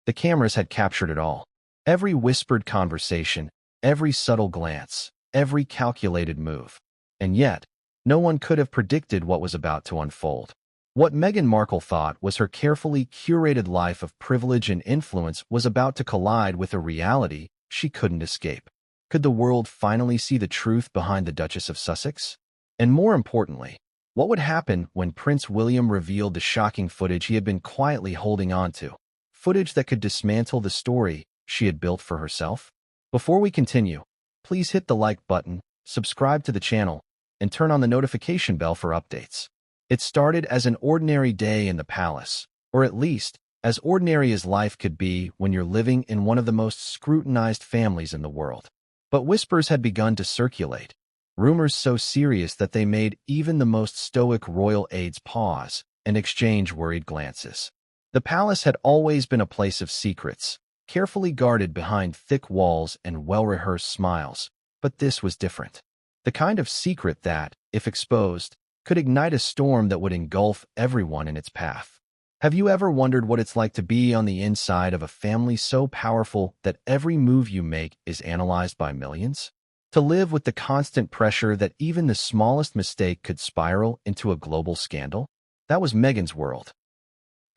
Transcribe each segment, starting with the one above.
The cameras had captured it all. Every whispered conversation, every subtle glance, every calculated move. And yet, no one could have predicted what was about to unfold. What Meghan Markle thought was her carefully curated life of privilege and influence was about to collide with a reality she couldn't escape. Could the world finally see the truth behind the Duchess of Sussex? And more importantly, what would happen when Prince William revealed the shocking footage he had been quietly holding on to? Footage that could dismantle the story she had built for herself? Before we continue, please hit the like button, subscribe to the channel, and turn on the notification bell for updates. It started as an ordinary day in the palace, or at least as ordinary as life could be when you're living in one of the most scrutinized families in the world. But whispers had begun to circulate, rumors so serious that they made even the most stoic royal aides pause and exchange worried glances. The palace had always been a place of secrets, carefully guarded behind thick walls and well-rehearsed smiles, but this was different. The kind of secret that, if exposed, could ignite a storm that would engulf everyone in its path. Have you ever wondered what it's like to be on the inside of a family so powerful that every move you make is analyzed by millions? To live with the constant pressure that even the smallest mistake could spiral into a global scandal? That was Meghan's world.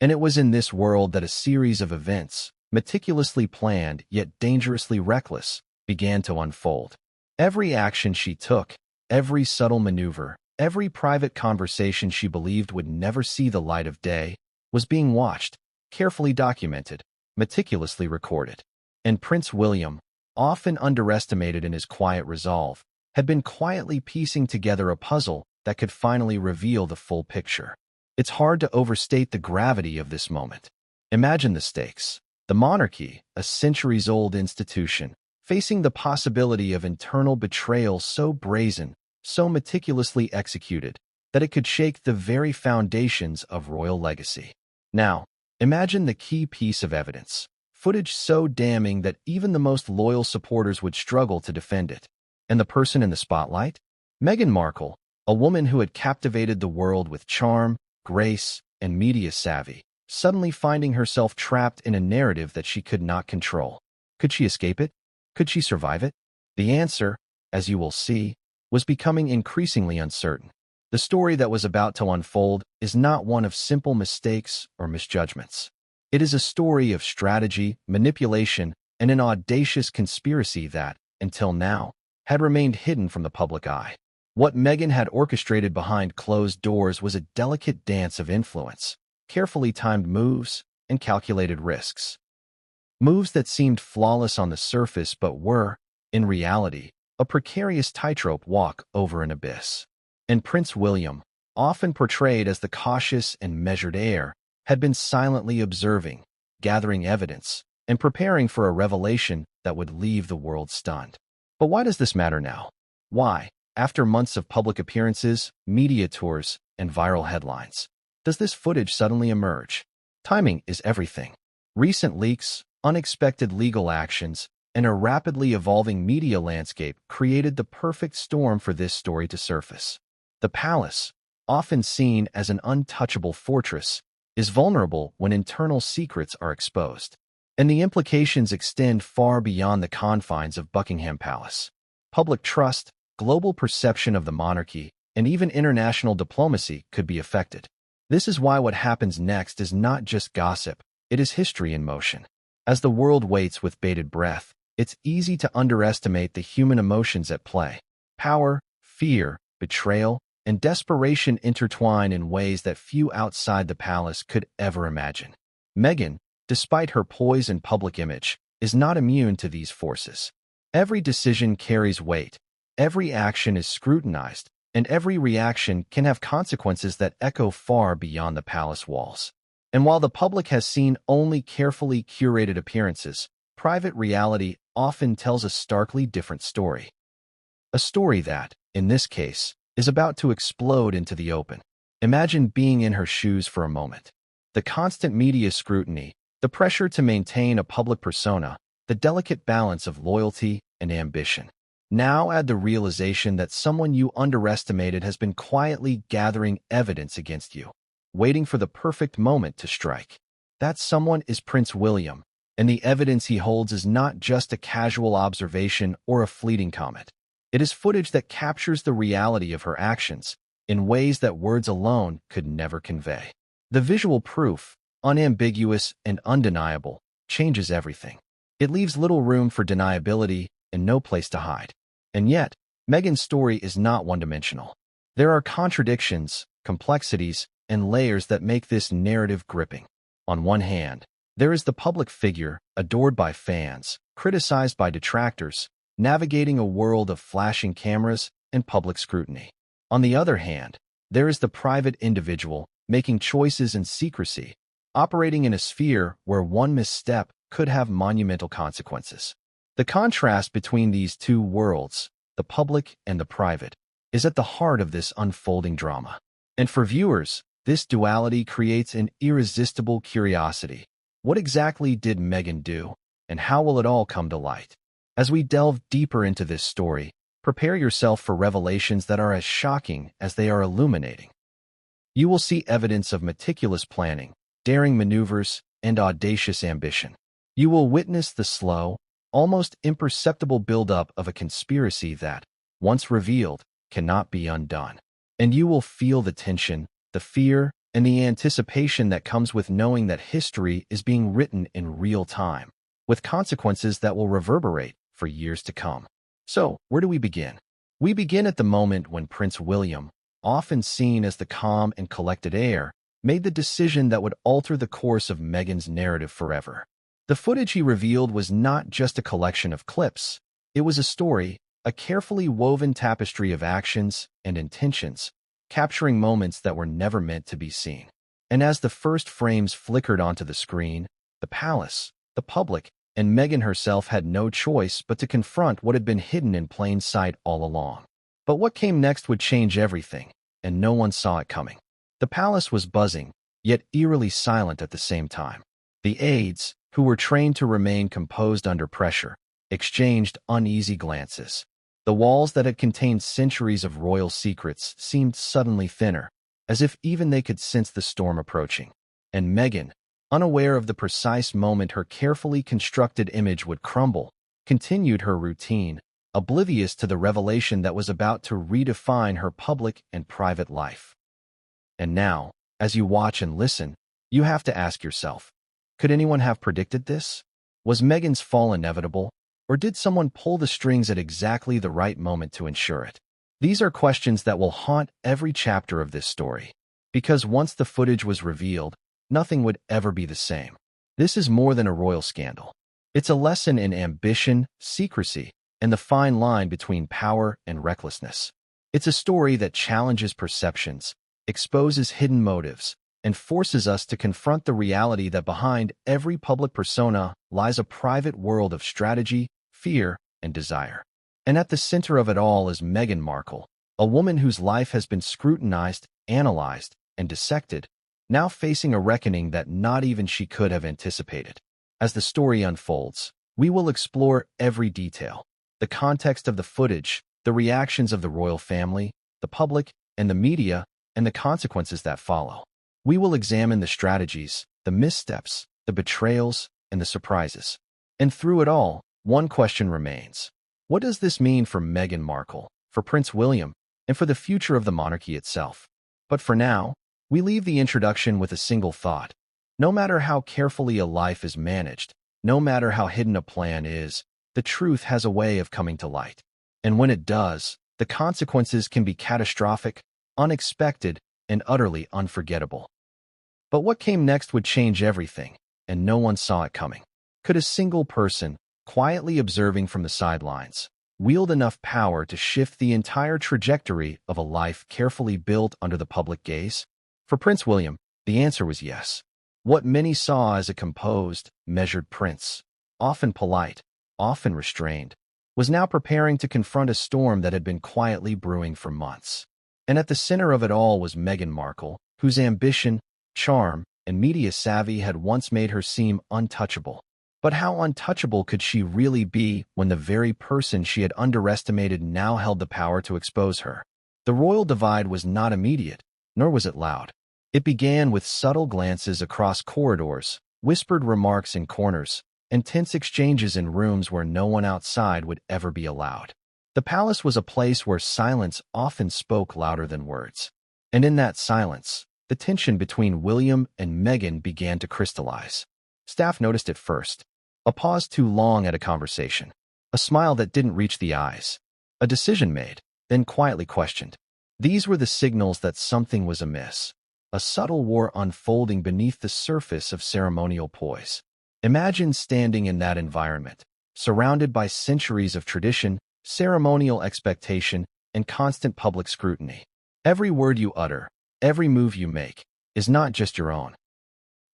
And it was in this world that a series of events, meticulously planned yet dangerously reckless, began to unfold. Every action she took, every subtle maneuver, every private conversation she believed would never see the light of day, was being watched, carefully documented, meticulously recorded. And Prince William, often underestimated in his quiet resolve, had been quietly piecing together a puzzle that could finally reveal the full picture. It's hard to overstate the gravity of this moment. Imagine the stakes. The monarchy, a centuries-old institution, facing the possibility of internal betrayal so brazen, so meticulously executed, that it could shake the very foundations of royal legacy. Now, imagine the key piece of evidence, footage so damning that even the most loyal supporters would struggle to defend it. And the person in the spotlight? Meghan Markle, a woman who had captivated the world with charm, grace, and media savvy, suddenly finding herself trapped in a narrative that she could not control. Could she escape it? Could she survive it? The answer, as you will see, was becoming increasingly uncertain. The story that was about to unfold is not one of simple mistakes or misjudgments. It is a story of strategy, manipulation, and an audacious conspiracy that, until now, had remained hidden from the public eye. What Meghan had orchestrated behind closed doors was a delicate dance of influence, carefully timed moves, and calculated risks. Moves that seemed flawless on the surface but were, in reality, a precarious tightrope walk over an abyss. And Prince William, often portrayed as the cautious and measured heir, had been silently observing, gathering evidence, and preparing for a revelation that would leave the world stunned. But why does this matter now? Why, after months of public appearances, media tours, and viral headlines, does this footage suddenly emerge? Timing is everything. Recent leaks, unexpected legal actions, and a rapidly evolving media landscape created the perfect storm for this story to surface. The palace, often seen as an untouchable fortress, is vulnerable when internal secrets are exposed. And the implications extend far beyond the confines of Buckingham Palace. Public trust, global perception of the monarchy, and even international diplomacy could be affected. This is why what happens next is not just gossip, it is history in motion. As the world waits with bated breath, it's easy to underestimate the human emotions at play. Power, fear, betrayal, and desperation intertwine in ways that few outside the palace could ever imagine. Meghan, despite her poise and public image, is not immune to these forces. Every decision carries weight, every action is scrutinized, and every reaction can have consequences that echo far beyond the palace walls. And while the public has seen only carefully curated appearances, private reality often tells a starkly different story. A story that, in this case, is about to explode into the open. Imagine being in her shoes for a moment. The constant media scrutiny, the pressure to maintain a public persona, the delicate balance of loyalty and ambition. Now add the realization that someone you underestimated has been quietly gathering evidence against you, waiting for the perfect moment to strike. That someone is Prince William, And the evidence he holds is not just a casual observation or a fleeting comment. It is footage that captures the reality of her actions in ways that words alone could never convey. The visual proof, unambiguous and undeniable, changes everything. It leaves little room for deniability and no place to hide. And yet, Meghan's story is not one-dimensional. There are contradictions, complexities, and layers that make this narrative gripping. On one hand, there is the public figure, adored by fans, criticized by detractors, navigating a world of flashing cameras and public scrutiny. On the other hand, there is the private individual, making choices in secrecy, operating in a sphere where one misstep could have monumental consequences. The contrast between these two worlds, the public and the private, is at the heart of this unfolding drama. And for viewers, this duality creates an irresistible curiosity. What exactly did Meghan do, and how will it all come to light? As we delve deeper into this story, prepare yourself for revelations that are as shocking as they are illuminating. You will see evidence of meticulous planning, daring maneuvers, and audacious ambition. You will witness the slow, almost imperceptible buildup of a conspiracy that, once revealed, cannot be undone. And you will feel the tension, the fear, and the anticipation that comes with knowing that history is being written in real time, with consequences that will reverberate for years to come. So, where do we begin? We begin at the moment when Prince William, often seen as the calm and collected heir, made the decision that would alter the course of Meghan's narrative forever. The footage he revealed was not just a collection of clips. It was a story, a carefully woven tapestry of actions and intentions, capturing moments that were never meant to be seen. And as the first frames flickered onto the screen, the palace, the public, and Meghan herself had no choice but to confront what had been hidden in plain sight all along. But what came next would change everything, and no one saw it coming. The palace was buzzing, yet eerily silent at the same time. The aides, who were trained to remain composed under pressure, exchanged uneasy glances. The walls that had contained centuries of royal secrets seemed suddenly thinner, as if even they could sense the storm approaching. And Meghan, unaware of the precise moment her carefully constructed image would crumble, continued her routine, oblivious to the revelation that was about to redefine her public and private life. And now, as you watch and listen, you have to ask yourself, could anyone have predicted this? Was Meghan's fall inevitable? Or did someone pull the strings at exactly the right moment to ensure it? These are questions that will haunt every chapter of this story. Because once the footage was revealed, nothing would ever be the same. This is more than a royal scandal. It's a lesson in ambition, secrecy, and the fine line between power and recklessness. It's a story that challenges perceptions, exposes hidden motives, and forces us to confront the reality that behind every public persona lies a private world of strategy, fear, and desire. And at the center of it all is Meghan Markle, a woman whose life has been scrutinized, analyzed, and dissected, now facing a reckoning that not even she could have anticipated. As the story unfolds, we will explore every detail, the context of the footage, the reactions of the royal family, the public, and the media, and the consequences that follow. We will examine the strategies, the missteps, the betrayals, and the surprises. And through it all, one question remains. What does this mean for Meghan Markle, for Prince William, and for the future of the monarchy itself? But for now, we leave the introduction with a single thought. No matter how carefully a life is managed, no matter how hidden a plan is, the truth has a way of coming to light. And when it does, the consequences can be catastrophic, unexpected, and utterly unforgettable. But what came next would change everything, and no one saw it coming. Could a single person, quietly observing from the sidelines, wield enough power to shift the entire trajectory of a life carefully built under the public gaze? For Prince William, the answer was yes. What many saw as a composed, measured prince, often polite, often restrained, was now preparing to confront a storm that had been quietly brewing for months. And at the center of it all was Meghan Markle, whose ambition, charm, and media savvy had once made her seem untouchable. But how untouchable could she really be when the very person she had underestimated now held the power to expose her? The royal divide was not immediate, nor was it loud. It began with subtle glances across corridors, whispered remarks in corners, and tense exchanges in rooms where no one outside would ever be allowed. The palace was a place where silence often spoke louder than words. And in that silence, the tension between William and Meghan began to crystallize. Staff noticed it first. A pause too long at a conversation. A smile that didn't reach the eyes. A decision made, then quietly questioned. These were the signals that something was amiss. A subtle war unfolding beneath the surface of ceremonial poise. Imagine standing in that environment, surrounded by centuries of tradition, ceremonial expectation, and constant public scrutiny. Every word you utter, every move you make, is not just your own.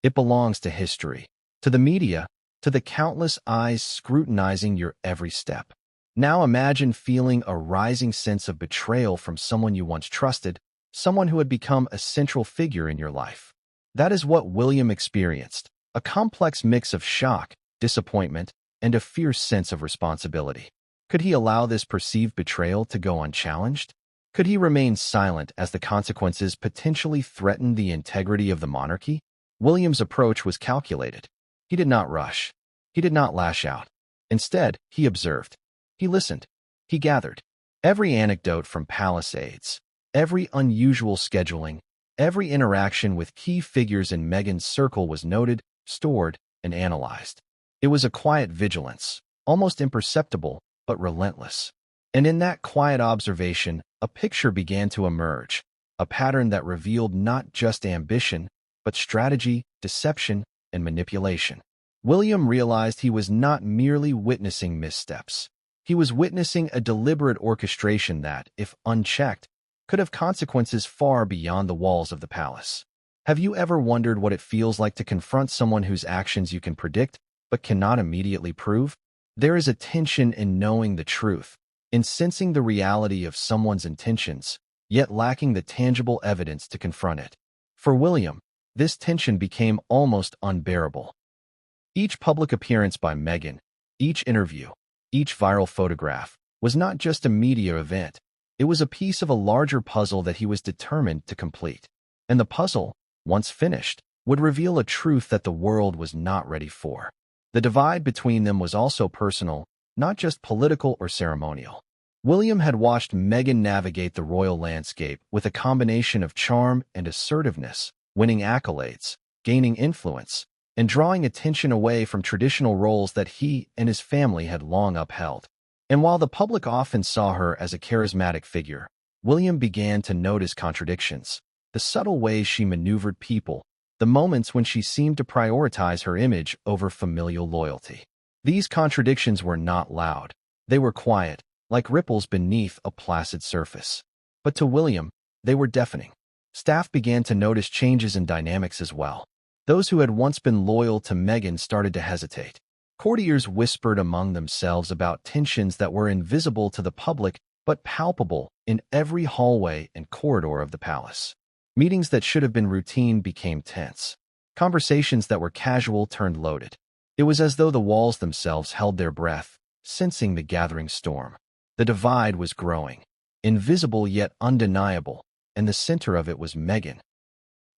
It belongs to history, to the media, to the countless eyes scrutinizing your every step. Now imagine feeling a rising sense of betrayal from someone you once trusted, someone who had become a central figure in your life. That is what William experienced, a complex mix of shock, disappointment, and a fierce sense of responsibility. Could he allow this perceived betrayal to go unchallenged? Could he remain silent as the consequences potentially threatened the integrity of the monarchy? William's approach was calculated. He did not rush. He did not lash out. Instead, he observed. He listened. He gathered. Every anecdote from palace aides, every unusual scheduling, every interaction with key figures in Meghan's circle was noted, stored, and analyzed. It was a quiet vigilance, almost imperceptible, but relentless. And in that quiet observation, a picture began to emerge, a pattern that revealed not just ambition, but strategy, deception, and manipulation. William realized he was not merely witnessing missteps. He was witnessing a deliberate orchestration that, if unchecked, could have consequences far beyond the walls of the palace. Have you ever wondered what it feels like to confront someone whose actions you can predict, but cannot immediately prove? There is a tension in knowing the truth, in sensing the reality of someone's intentions, yet lacking the tangible evidence to confront it. For William, this tension became almost unbearable. Each public appearance by Meghan, each interview, each viral photograph, was not just a media event. It was a piece of a larger puzzle that he was determined to complete. And the puzzle, once finished, would reveal a truth that the world was not ready for. The divide between them was also personal, not just political or ceremonial. William had watched Meghan navigate the royal landscape with a combination of charm and assertiveness, winning accolades, gaining influence, and drawing attention away from traditional roles that he and his family had long upheld. And while the public often saw her as a charismatic figure, William began to notice contradictions, the subtle ways she maneuvered people, the moments when she seemed to prioritize her image over familial loyalty. These contradictions were not loud. They were quiet, like ripples beneath a placid surface. But to William, they were deafening. Staff began to notice changes in dynamics as well. Those who had once been loyal to Meghan started to hesitate. Courtiers whispered among themselves about tensions that were invisible to the public but palpable in every hallway and corridor of the palace. Meetings that should have been routine became tense. Conversations that were casual turned loaded. It was as though the walls themselves held their breath, sensing the gathering storm. The divide was growing, invisible yet undeniable, and the center of it was Meghan.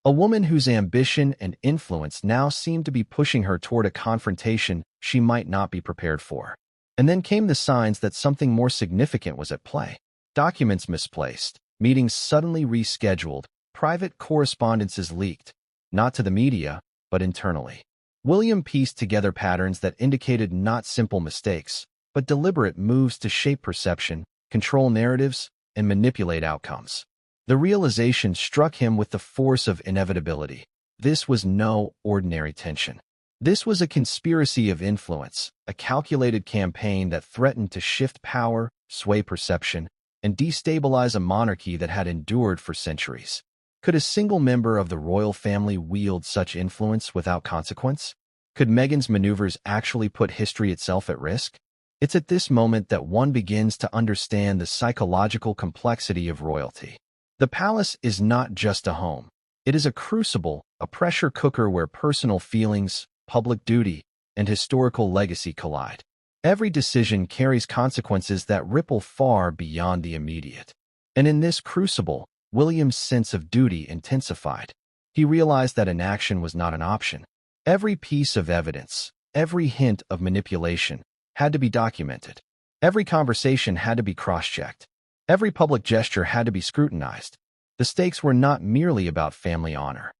A woman whose ambition and influence now seemed to be pushing her toward a confrontation she might not be prepared for. And then came the signs that something more significant was at play. Documents misplaced, meetings suddenly rescheduled, private correspondences leaked, not to the media, but internally. William pieced together patterns that indicated not simple mistakes, but deliberate moves to shape perception, control narratives, and manipulate outcomes. The realization struck him with the force of inevitability. This was no ordinary tension. This was a conspiracy of influence, a calculated campaign that threatened to shift power, sway perception, and destabilize a monarchy that had endured for centuries. Could a single member of the royal family wield such influence without consequence? Could Meghan's maneuvers actually put history itself at risk? It's at this moment that one begins to understand the psychological complexity of royalty. The palace is not just a home. It is a crucible, a pressure cooker where personal feelings, public duty, and historical legacy collide. Every decision carries consequences that ripple far beyond the immediate. And in this crucible, William's sense of duty intensified. He realized that inaction was not an option. Every piece of evidence, every hint of manipulation had to be documented. Every conversation had to be cross-checked. Every public gesture had to be scrutinized. The stakes were not merely about family honor.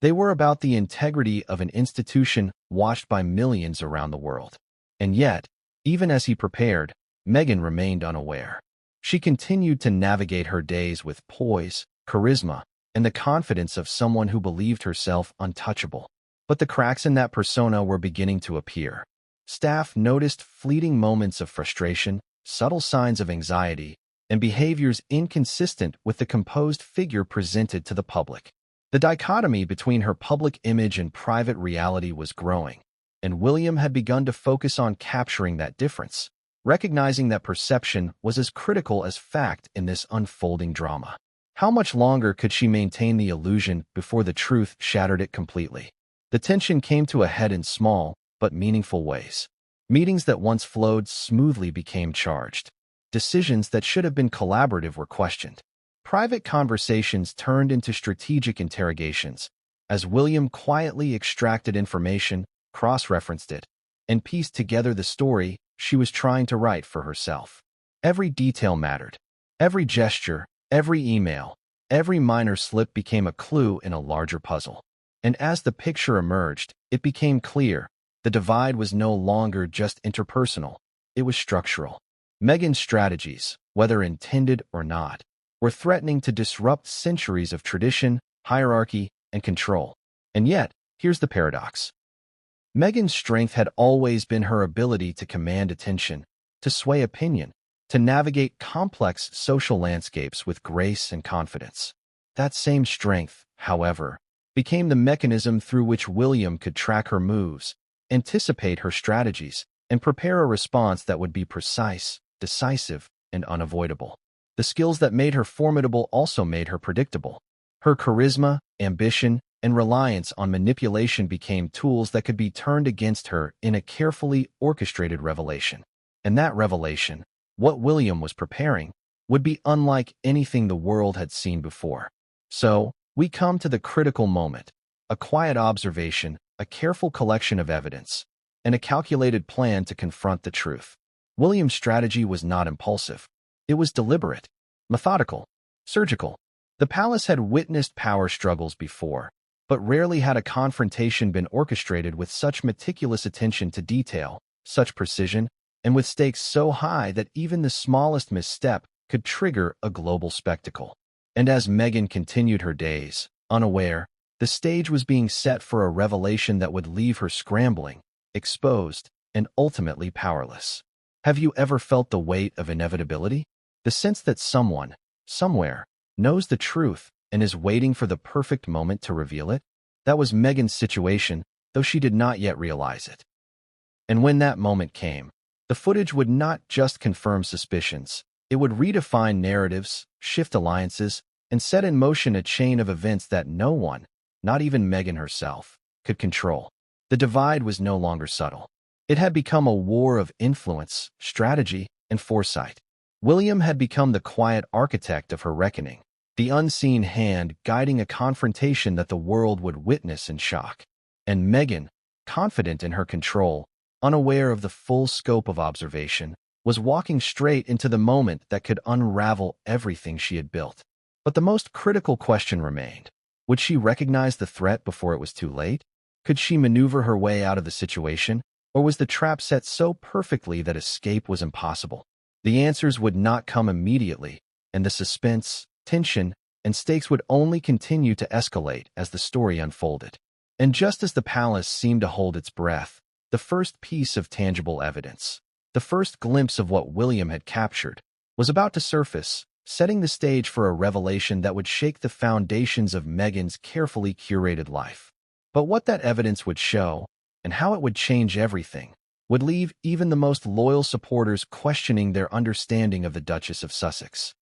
They were about the integrity of an institution watched by millions around the world. And yet, even as he prepared, Meghan remained unaware. She continued to navigate her days with poise, charisma, and the confidence of someone who believed herself untouchable. But the cracks in that persona were beginning to appear. Staff noticed fleeting moments of frustration, subtle signs of anxiety, and behaviors inconsistent with the composed figure presented to the public. The dichotomy between her public image and private reality was growing, and William had begun to focus on capturing that difference, recognizing that perception was as critical as fact in this unfolding drama. How much longer could she maintain the illusion before the truth shattered it completely? The tension came to a head in small but meaningful ways. Meetings that once flowed smoothly became charged. Decisions that should have been collaborative were questioned. Private conversations turned into strategic interrogations, as William quietly extracted information, cross-referenced it, and pieced together the story she was trying to write for herself. Every detail mattered. Every gesture, every email, every minor slip became a clue in a larger puzzle. And as the picture emerged, it became clear the divide was no longer just interpersonal, it was structural. Meghan's strategies, whether intended or not, were threatening to disrupt centuries of tradition, hierarchy, and control. And yet, here's the paradox. Meghan's strength had always been her ability to command attention, to sway opinion, to navigate complex social landscapes with grace and confidence. That same strength, however, became the mechanism through which William could track her moves, anticipate her strategies, and prepare a response that would be precise, decisive, and unavoidable. The skills that made her formidable also made her predictable. Her charisma, ambition, and reliance on manipulation became tools that could be turned against her in a carefully orchestrated revelation. And that revelation, what William was preparing, would be unlike anything the world had seen before. So, we come to the critical moment, a quiet observation, a careful collection of evidence, and a calculated plan to confront the truth. William's strategy was not impulsive. It was deliberate, methodical, surgical. The palace had witnessed power struggles before, but rarely had a confrontation been orchestrated with such meticulous attention to detail, such precision, and with stakes so high that even the smallest misstep could trigger a global spectacle. And as Meghan continued her days, unaware, the stage was being set for a revelation that would leave her scrambling, exposed, and ultimately powerless. Have you ever felt the weight of inevitability? The sense that someone, somewhere, knows the truth and is waiting for the perfect moment to reveal it? That was Meghan's situation, though she did not yet realize it. And when that moment came, the footage would not just confirm suspicions, it would redefine narratives, shift alliances, and set in motion a chain of events that no one, not even Meghan herself, could control. The divide was no longer subtle. It had become a war of influence, strategy, and foresight. William had become the quiet architect of her reckoning, the unseen hand guiding a confrontation that the world would witness in shock. And Meghan, confident in her control, unaware of the full scope of observation, was walking straight into the moment that could unravel everything she had built. But the most critical question remained. Would she recognize the threat before it was too late? Could she maneuver her way out of the situation? Or was the trap set so perfectly that escape was impossible? The answers would not come immediately, and the suspense, tension, and stakes would only continue to escalate as the story unfolded. And just as the palace seemed to hold its breath, the first piece of tangible evidence, the first glimpse of what William had captured, was about to surface, setting the stage for a revelation that would shake the foundations of Meghan's carefully curated life. But what that evidence would show, and how it would change everything, would leave even the most loyal supporters questioning their understanding of the Duchess of Sussex.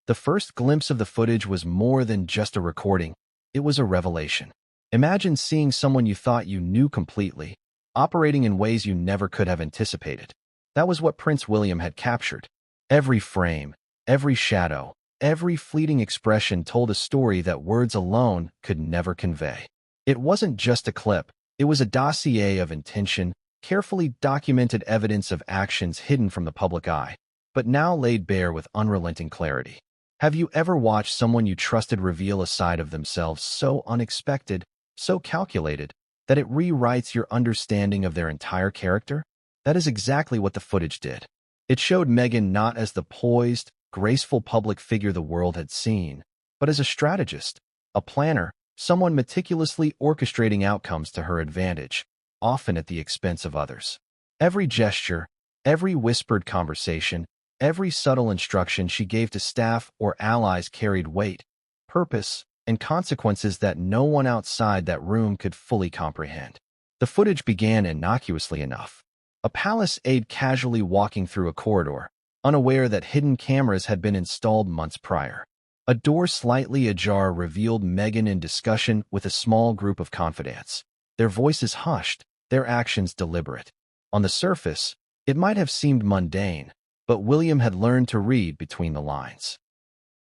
The first glimpse of the footage was more than just a recording, it was a revelation. Imagine seeing someone you thought you knew completely, operating in ways you never could have anticipated. That was what Prince William had captured. Every frame, every shadow, every fleeting expression told a story that words alone could never convey. It wasn't just a clip, It was a dossier of intention, carefully documented evidence of actions hidden from the public eye, but now laid bare with unrelenting clarity. Have you ever watched someone you trusted reveal a side of themselves so unexpected, so calculated, that it rewrites your understanding of their entire character? That is exactly what the footage did. It showed Meghan not as the poised, graceful public figure the world had seen, but as a strategist, a planner, someone meticulously orchestrating outcomes to her advantage, often at the expense of others. Every gesture, every whispered conversation, every subtle instruction she gave to staff or allies carried weight, purpose, and consequences that no one outside that room could fully comprehend. The footage began innocuously enough. A palace aide casually walking through a corridor, unaware that hidden cameras had been installed months prior. A door slightly ajar revealed Meghan in discussion with a small group of confidants, their voices hushed, their actions deliberate. On the surface, it might have seemed mundane, but William had learned to read between the lines.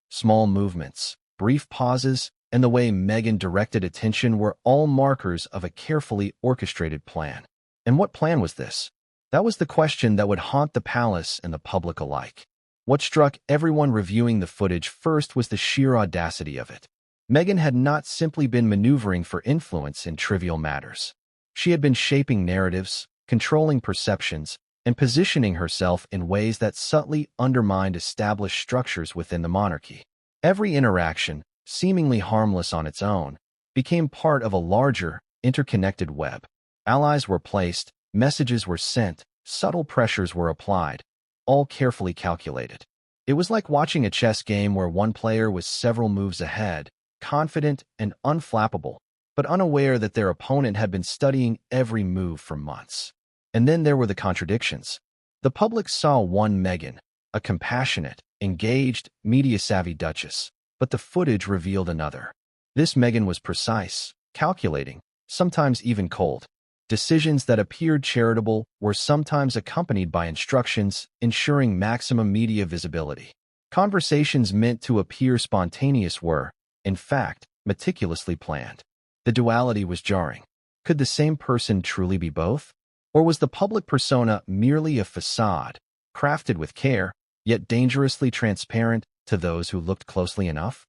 Small movements, brief pauses, and the way Meghan directed attention were all markers of a carefully orchestrated plan. And what plan was this? That was the question that would haunt the palace and the public alike. What struck everyone reviewing the footage first was the sheer audacity of it. Meghan had not simply been maneuvering for influence in trivial matters. She had been shaping narratives, controlling perceptions, and positioning herself in ways that subtly undermined established structures within the monarchy. Every interaction, seemingly harmless on its own, became part of a larger, interconnected web. Allies were placed, messages were sent, subtle pressures were applied, all carefully calculated. It was like watching a chess game where one player was several moves ahead, confident and unflappable, but unaware that their opponent had been studying every move for months. And then there were the contradictions. The public saw one Meghan, a compassionate, engaged, media-savvy duchess, but the footage revealed another. This Meghan was precise, calculating, sometimes even cold. Decisions that appeared charitable were sometimes accompanied by instructions ensuring maximum media visibility. Conversations meant to appear spontaneous were, in fact, meticulously planned. The duality was jarring. Could the same person truly be both? Or was the public persona merely a facade, crafted with care, yet dangerously transparent to those who looked closely enough?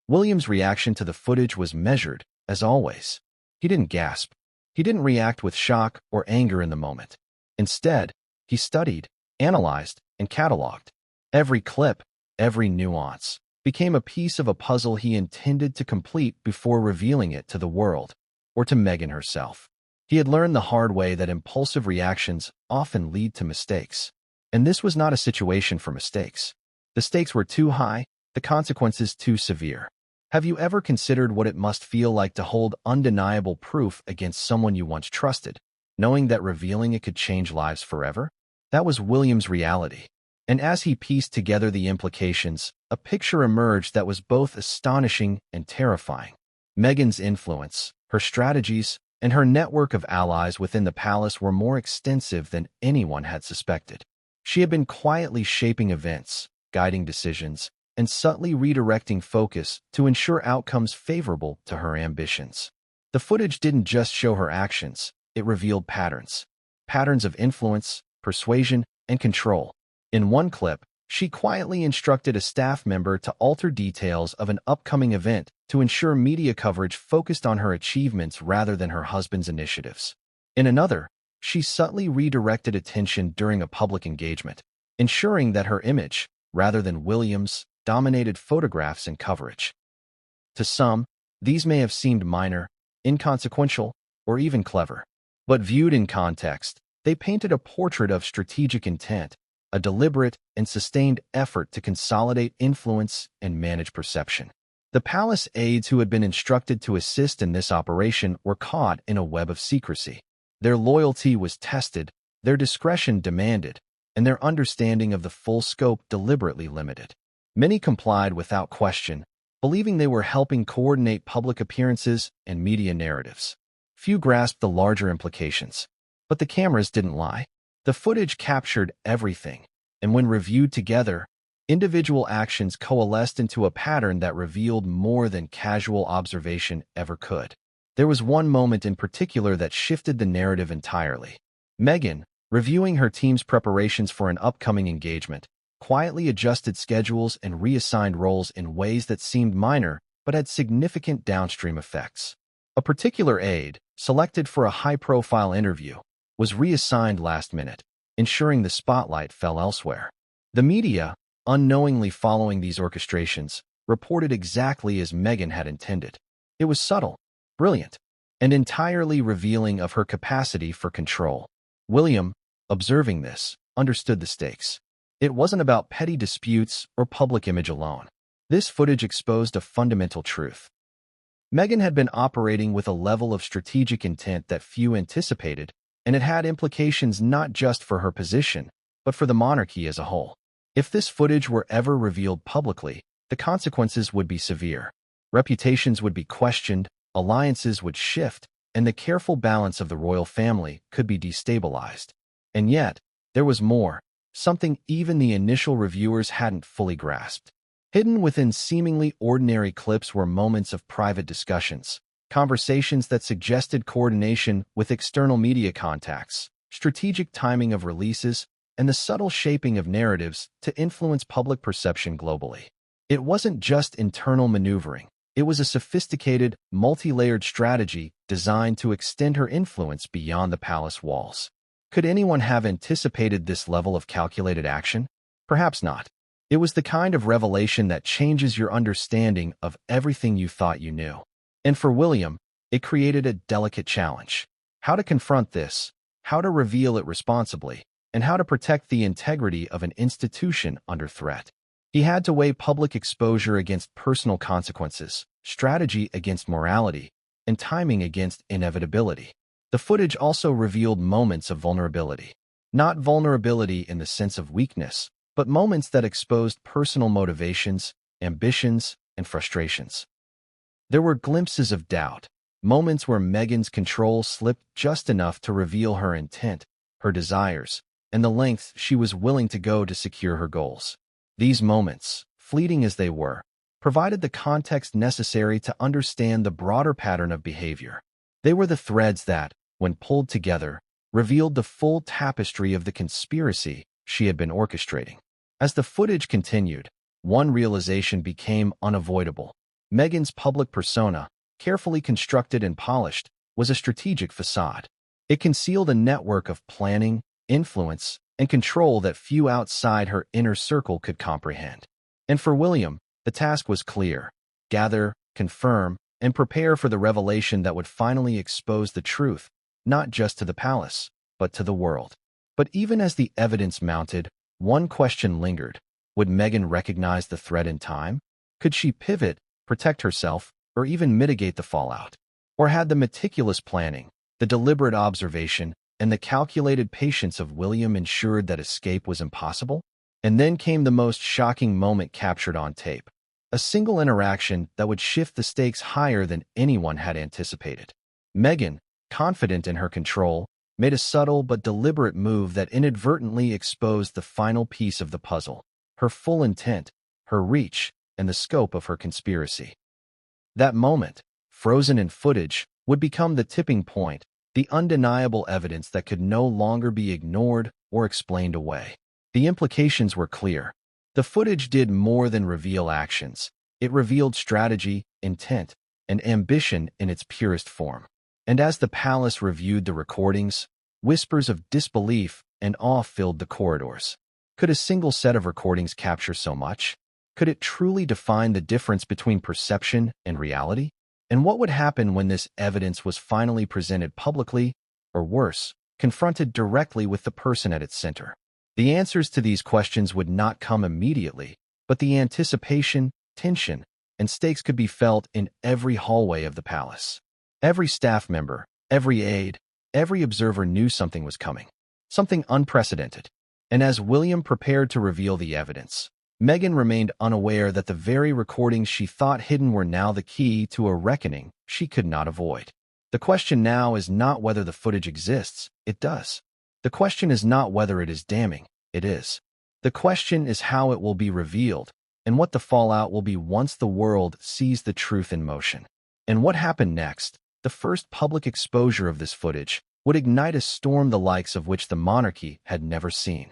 William's reaction to the footage was measured, as always. He didn't gasp. He didn't react with shock or anger in the moment. Instead, he studied, analyzed, and cataloged. Every clip, every nuance, became a piece of a puzzle he intended to complete before revealing it to the world, or to Meghan herself. He had learned the hard way that impulsive reactions often lead to mistakes. And this was not a situation for mistakes. The stakes were too high, the consequences too severe. Have you ever considered what it must feel like to hold undeniable proof against someone you once trusted, knowing that revealing it could change lives forever? That was William's reality. And as he pieced together the implications, a picture emerged that was both astonishing and terrifying. Meghan's influence, her strategies, and her network of allies within the palace were more extensive than anyone had suspected. She had been quietly shaping events, guiding decisions, and subtly redirecting focus to ensure outcomes favorable to her ambitions. The footage didn't just show her actions, it revealed patterns. Patterns of influence, persuasion, and control. In one clip, she quietly instructed a staff member to alter details of an upcoming event to ensure media coverage focused on her achievements rather than her husband's initiatives. In another, she subtly redirected attention during a public engagement, ensuring that her image, rather than William's, dominated photographs and coverage. To some, these may have seemed minor, inconsequential, or even clever. But viewed in context, they painted a portrait of strategic intent, a deliberate and sustained effort to consolidate influence and manage perception. The palace aides who had been instructed to assist in this operation were caught in a web of secrecy. Their loyalty was tested, their discretion demanded, and their understanding of the full scope deliberately limited. Many complied without question, believing they were helping coordinate public appearances and media narratives. Few grasped the larger implications. But the cameras didn't lie. The footage captured everything, and when reviewed together, individual actions coalesced into a pattern that revealed more than casual observation ever could. There was one moment in particular that shifted the narrative entirely. Meghan, reviewing her team's preparations for an upcoming engagement, quietly adjusted schedules and reassigned roles in ways that seemed minor but had significant downstream effects. A particular aide, selected for a high-profile interview, was reassigned last minute, ensuring the spotlight fell elsewhere. The media, unknowingly following these orchestrations, reported exactly as Meghan had intended. It was subtle, brilliant, and entirely revealing of her capacity for control. William, observing this, understood the stakes. It wasn't about petty disputes or public image alone. This footage exposed a fundamental truth. Meghan had been operating with a level of strategic intent that few anticipated, and it had implications not just for her position, but for the monarchy as a whole. If this footage were ever revealed publicly, the consequences would be severe. Reputations would be questioned, alliances would shift, and the careful balance of the royal family could be destabilized. And yet, there was more, something even the initial reviewers hadn't fully grasped. Hidden within seemingly ordinary clips were moments of private discussions, conversations that suggested coordination with external media contacts, strategic timing of releases, and the subtle shaping of narratives to influence public perception globally. It wasn't just internal maneuvering. It was a sophisticated, multi-layered strategy designed to extend her influence beyond the palace walls. Could anyone have anticipated this level of calculated action? Perhaps not. It was the kind of revelation that changes your understanding of everything you thought you knew. And for William, it created a delicate challenge. How to confront this, how to reveal it responsibly, and how to protect the integrity of an institution under threat. He had to weigh public exposure against personal consequences, strategy against morality, and timing against inevitability. The footage also revealed moments of vulnerability. Not vulnerability in the sense of weakness, but moments that exposed personal motivations, ambitions, and frustrations. There were glimpses of doubt, moments where Meghan's control slipped just enough to reveal her intent, her desires, and the lengths she was willing to go to secure her goals. These moments, fleeting as they were, provided the context necessary to understand the broader pattern of behavior. They were the threads that, when pulled together, revealed the full tapestry of the conspiracy she had been orchestrating. As the footage continued, one realization became unavoidable. Meghan's public persona, carefully constructed and polished, was a strategic facade. It concealed a network of planning, influence, and control that few outside her inner circle could comprehend. And for William, the task was clear: gather, confirm, and prepare for the revelation that would finally expose the truth, not just to the palace, but to the world. But even as the evidence mounted, one question lingered. Would Meghan recognize the threat in time? Could she pivot, protect herself, or even mitigate the fallout? Or had the meticulous planning, the deliberate observation, and the calculated patience of William ensured that escape was impossible? And then came the most shocking moment captured on tape. A single interaction that would shift the stakes higher than anyone had anticipated. Meghan, confident in her control, made a subtle but deliberate move that inadvertently exposed the final piece of the puzzle: her full intent, her reach, and the scope of her conspiracy. That moment, frozen in footage, would become the tipping point, the undeniable evidence that could no longer be ignored or explained away. The implications were clear. The footage did more than reveal actions. It revealed strategy, intent, and ambition in its purest form. And as the palace reviewed the recordings, whispers of disbelief and awe filled the corridors. Could a single set of recordings capture so much? Could it truly define the difference between perception and reality? And what would happen when this evidence was finally presented publicly, or worse, confronted directly with the person at its center? The answers to these questions would not come immediately, but the anticipation, tension, and stakes could be felt in every hallway of the palace. Every staff member, every aide, every observer knew something was coming, something unprecedented. And as William prepared to reveal the evidence, Meghan remained unaware that the very recordings she thought hidden were now the key to a reckoning she could not avoid. The question now is not whether the footage exists, it does. The question is not whether it is damning, it is. The question is how it will be revealed, and what the fallout will be once the world sees the truth in motion. And what happened next, The first public exposure of this footage would ignite a storm the likes of which the monarchy had never seen.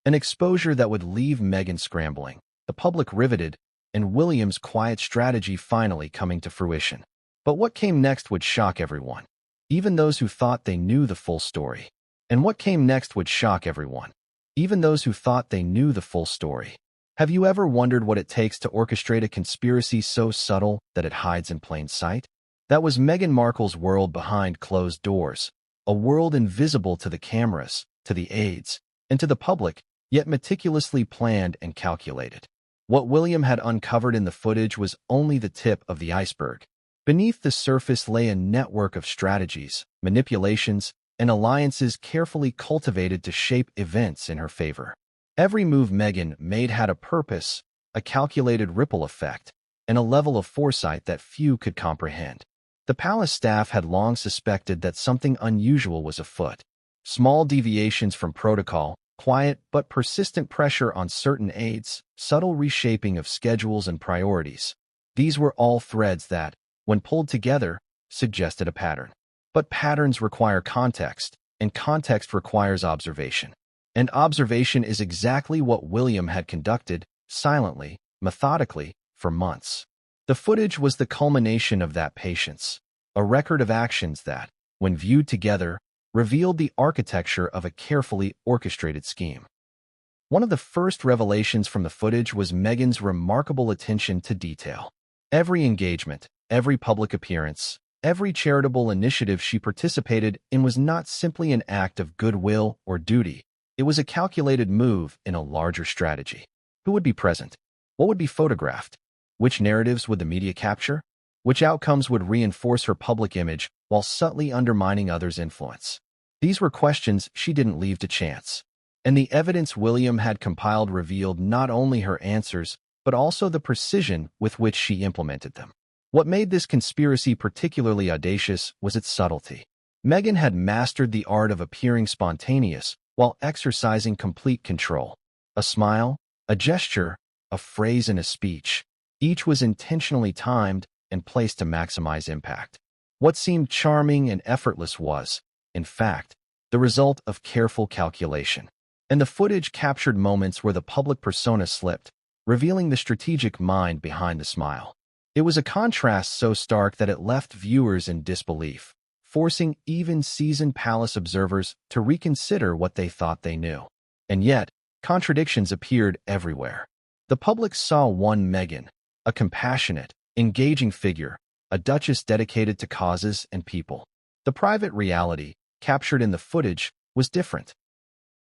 An exposure that would leave Meghan scrambling, the public riveted, and William's quiet strategy finally coming to fruition. But what came next would shock everyone, even those who thought they knew the full story. And what came next would shock everyone, even those who thought they knew the full story. Have you ever wondered what it takes to orchestrate a conspiracy so subtle that it hides in plain sight? That was Meghan Markle's world behind closed doors, a world invisible to the cameras, to the aides, and to the public, yet meticulously planned and calculated. What William had uncovered in the footage was only the tip of the iceberg. Beneath the surface lay a network of strategies, manipulations, and alliances carefully cultivated to shape events in her favor. Every move Meghan made had a purpose, a calculated ripple effect, and a level of foresight that few could comprehend. The palace staff had long suspected that something unusual was afoot. Small deviations from protocol, quiet but persistent pressure on certain aides, subtle reshaping of schedules and priorities. These were all threads that, when pulled together, suggested a pattern. But patterns require context, and context requires observation. And observation is exactly what William had conducted, silently, methodically, for months. The footage was the culmination of that patience, a record of actions that, when viewed together, revealed the architecture of a carefully orchestrated scheme. One of the first revelations from the footage was Meghan's remarkable attention to detail. Every engagement, every public appearance, every charitable initiative she participated in was not simply an act of goodwill or duty. It was a calculated move in a larger strategy. Who would be present? What would be photographed? Which narratives would the media capture? Which outcomes would reinforce her public image while subtly undermining others' influence? These were questions she didn't leave to chance. And the evidence William had compiled revealed not only her answers, but also the precision with which she implemented them. What made this conspiracy particularly audacious was its subtlety. Meghan had mastered the art of appearing spontaneous while exercising complete control. A smile, a gesture, a phrase in a speech. Each was intentionally timed and placed to maximize impact. What seemed charming and effortless was, in fact, the result of careful calculation. And the footage captured moments where the public persona slipped, revealing the strategic mind behind the smile. It was a contrast so stark that it left viewers in disbelief, forcing even seasoned palace observers to reconsider what they thought they knew. And yet, contradictions appeared everywhere. The public saw one Meghan, a compassionate, engaging figure, a duchess dedicated to causes and people. The private reality, captured in the footage, was different.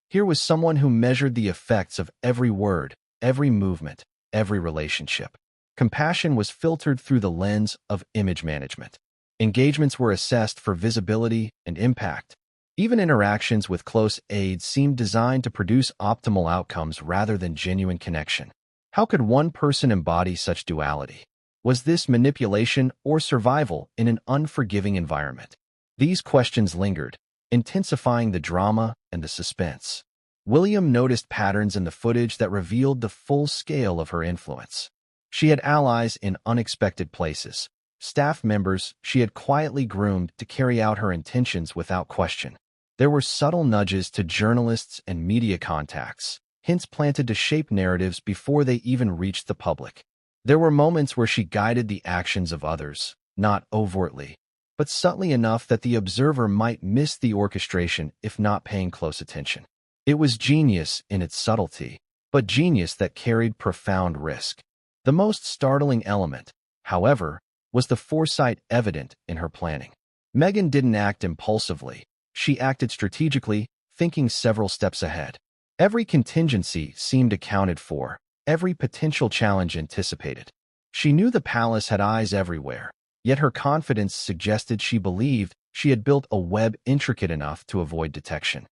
Here was someone who measured the effects of every word, every movement, every relationship. Compassion was filtered through the lens of image management. Engagements were assessed for visibility and impact. Even interactions with close aides seemed designed to produce optimal outcomes rather than genuine connection. How could one person embody such duality? Was this manipulation or survival in an unforgiving environment? These questions lingered, intensifying the drama and the suspense. William noticed patterns in the footage that revealed the full scale of her influence. She had allies in unexpected places, staff members she had quietly groomed to carry out her intentions without question. There were subtle nudges to journalists and media contacts, hints planted to shape narratives before they even reached the public. There were moments where she guided the actions of others, not overtly, but subtly enough that the observer might miss the orchestration if not paying close attention. It was genius in its subtlety, but genius that carried profound risk. The most startling element, however, was the foresight evident in her planning. Meghan didn't act impulsively. She acted strategically, thinking several steps ahead. Every contingency seemed accounted for, every potential challenge anticipated. She knew the palace had eyes everywhere, yet her confidence suggested she believed she had built a web intricate enough to avoid detection.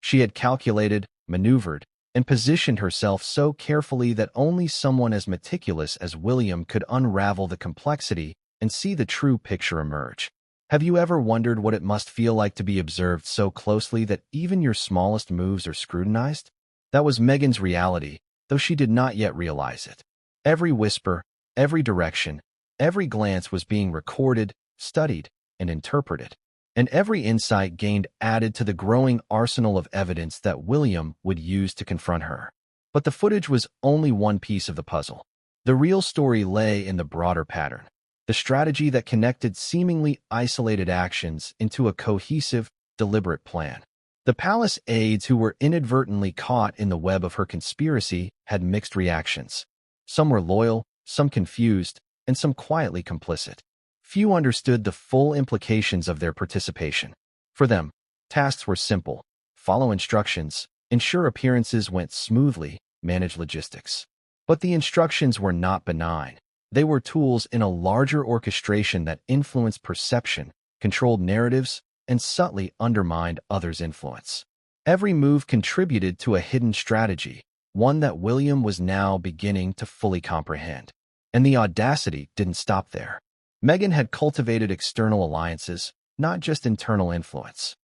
She had calculated, maneuvered, and positioned herself so carefully that only someone as meticulous as William could unravel the complexity and see the true picture emerge. Have you ever wondered what it must feel like to be observed so closely that even your smallest moves are scrutinized? That was Meghan's reality, though she did not yet realize it. Every whisper, every direction, every glance was being recorded, studied, and interpreted. And every insight gained added to the growing arsenal of evidence that William would use to confront her. But the footage was only one piece of the puzzle. The real story lay in the broader pattern, the strategy that connected seemingly isolated actions into a cohesive, deliberate plan. The palace aides who were inadvertently caught in the web of her conspiracy had mixed reactions. Some were loyal, some confused, and some quietly complicit. Few understood the full implications of their participation. For them, tasks were simple: follow instructions, ensure appearances went smoothly, manage logistics. But the instructions were not benign. They were tools in a larger orchestration that influenced perception, controlled narratives, and subtly undermined others' influence. Every move contributed to a hidden strategy, one that William was now beginning to fully comprehend. And the audacity didn't stop there. Meghan had cultivated external alliances, not just internal influence.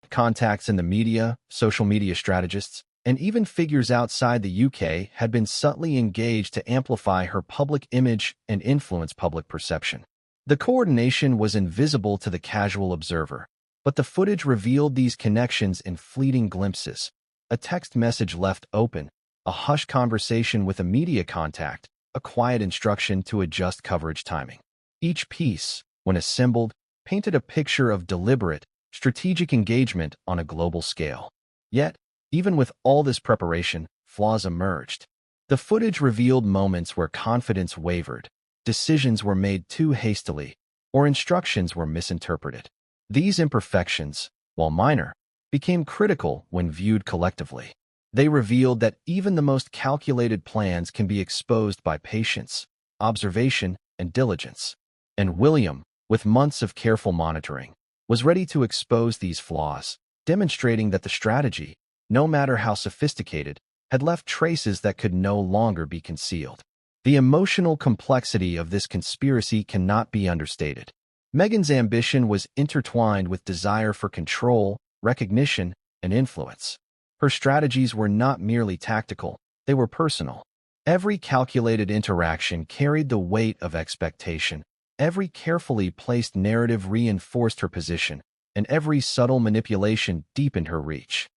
Contacts in the media, social media strategists, and even figures outside the UK had been subtly engaged to amplify her public image and influence public perception. The coordination was invisible to the casual observer, but the footage revealed these connections in fleeting glimpses: a text message left open, a hushed conversation with a media contact, a quiet instruction to adjust coverage timing. Each piece, when assembled, painted a picture of deliberate, strategic engagement on a global scale. Yet, even with all this preparation, flaws emerged. The footage revealed moments where confidence wavered, decisions were made too hastily, or instructions were misinterpreted. These imperfections, while minor, became critical when viewed collectively. They revealed that even the most calculated plans can be exposed by patience, observation, and diligence. And William, with months of careful monitoring, was ready to expose these flaws, demonstrating that the strategy, no matter how sophisticated, had left traces that could no longer be concealed. The emotional complexity of this conspiracy cannot be understated. Meghan's ambition was intertwined with desire for control, recognition, and influence. Her strategies were not merely tactical, they were personal. Every calculated interaction carried the weight of expectation. Every carefully placed narrative reinforced her position, and every subtle manipulation deepened her reach.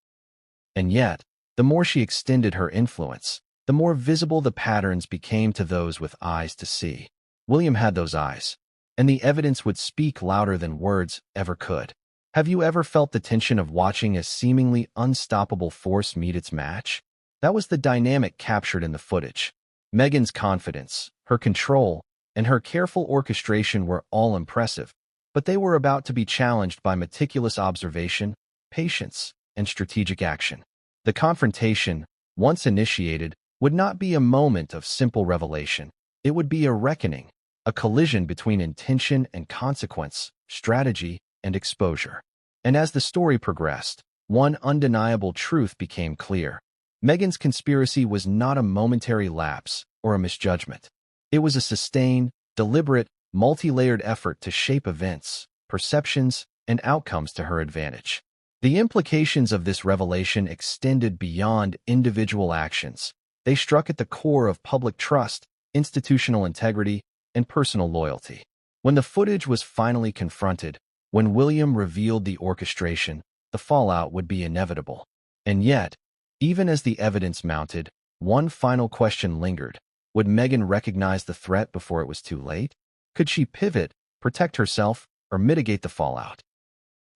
And yet, the more she extended her influence, the more visible the patterns became to those with eyes to see. William had those eyes, and the evidence would speak louder than words ever could. Have you ever felt the tension of watching a seemingly unstoppable force meet its match? That was the dynamic captured in the footage. Meghan's confidence, her control, and her careful orchestration were all impressive, but they were about to be challenged by meticulous observation, patience, and strategic action. The confrontation, once initiated, would not be a moment of simple revelation. It would be a reckoning, a collision between intention and consequence, strategy and exposure. And as the story progressed, one undeniable truth became clear. Meghan's conspiracy was not a momentary lapse or a misjudgment. It was a sustained, deliberate, multi-layered effort to shape events, perceptions, and outcomes to her advantage. The implications of this revelation extended beyond individual actions. They struck at the core of public trust, institutional integrity, and personal loyalty. When the footage was finally confronted, when William revealed the orchestration, the fallout would be inevitable. And yet, even as the evidence mounted, one final question lingered. Would Meghan recognize the threat before it was too late? Could she pivot, protect herself, or mitigate the fallout?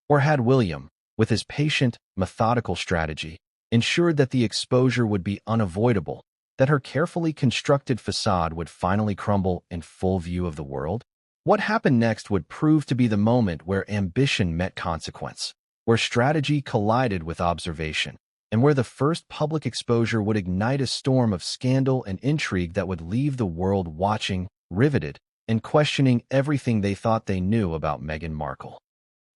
Or had William, with his patient, methodical strategy, ensured that the exposure would be unavoidable, that her carefully constructed facade would finally crumble in full view of the world? What happened next would prove to be the moment where ambition met consequence, where strategy collided with observation, and where the first public exposure would ignite a storm of scandal and intrigue that would leave the world watching, riveted, and questioning everything they thought they knew about Meghan Markle.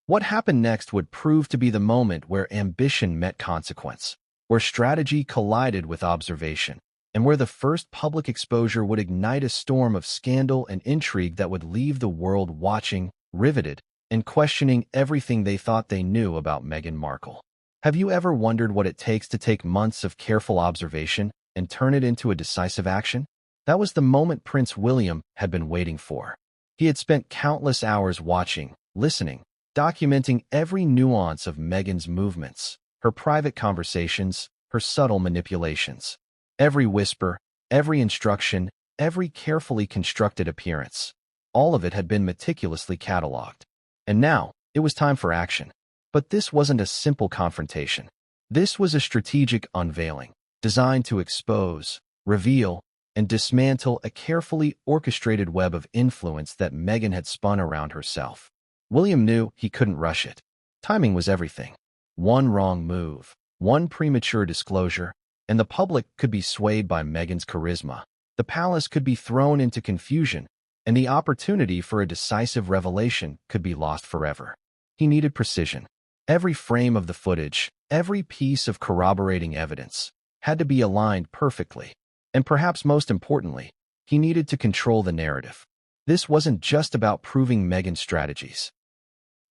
What happened next would prove to be the moment where ambition met consequence, where strategy collided with observation, and where the first public exposure would ignite a storm of scandal and intrigue that would leave the world watching, riveted, and questioning everything they thought they knew about Meghan Markle. Have you ever wondered what it takes to take months of careful observation and turn it into a decisive action? That was the moment Prince William had been waiting for. He had spent countless hours watching, listening, documenting every nuance of Meghan's movements, her private conversations, her subtle manipulations. Every whisper, every instruction, every carefully constructed appearance. All of it had been meticulously catalogued. And now, it was time for action. But this wasn't a simple confrontation. This was a strategic unveiling, designed to expose, reveal, and dismantle a carefully orchestrated web of influence that Meghan had spun around herself. William knew he couldn't rush it. Timing was everything. One wrong move, one premature disclosure, and the public could be swayed by Meghan's charisma. The palace could be thrown into confusion, and the opportunity for a decisive revelation could be lost forever. He needed precision. Every frame of the footage, every piece of corroborating evidence, had to be aligned perfectly. And perhaps most importantly, he needed to control the narrative. This wasn't just about proving Meghan's strategies.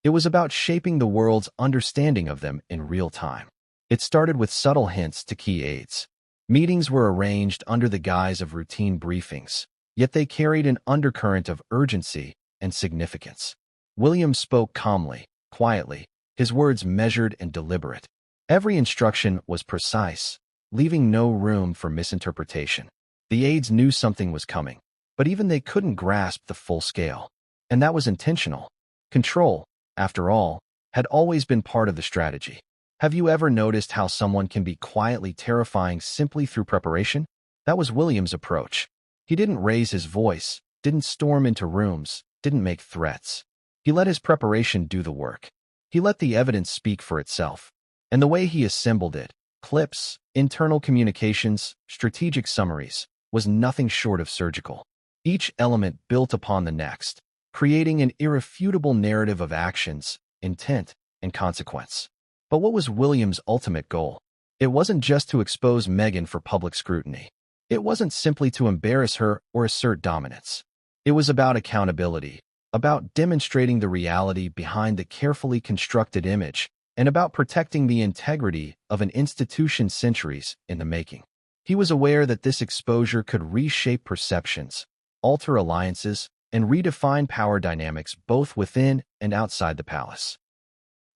It was about shaping the world's understanding of them in real time. It started with subtle hints to key aides. Meetings were arranged under the guise of routine briefings, yet they carried an undercurrent of urgency and significance. William spoke calmly, quietly, his words measured and deliberate. Every instruction was precise, leaving no room for misinterpretation. The aides knew something was coming, but even they couldn't grasp the full scale. And that was intentional. Control, after all, had always been part of the strategy. Have you ever noticed how someone can be quietly terrifying simply through preparation? That was William's approach. He didn't raise his voice, didn't storm into rooms, didn't make threats. He let his preparation do the work. He let the evidence speak for itself. And the way he assembled it, clips, internal communications, strategic summaries, was nothing short of surgical. Each element built upon the next, creating an irrefutable narrative of actions, intent, and consequence. But what was William's ultimate goal? It wasn't just to expose Meghan for public scrutiny. It wasn't simply to embarrass her or assert dominance. It was about accountability, about demonstrating the reality behind the carefully constructed image, and about protecting the integrity of an institution centuries in the making. He was aware that this exposure could reshape perceptions, alter alliances, and redefine power dynamics both within and outside the palace.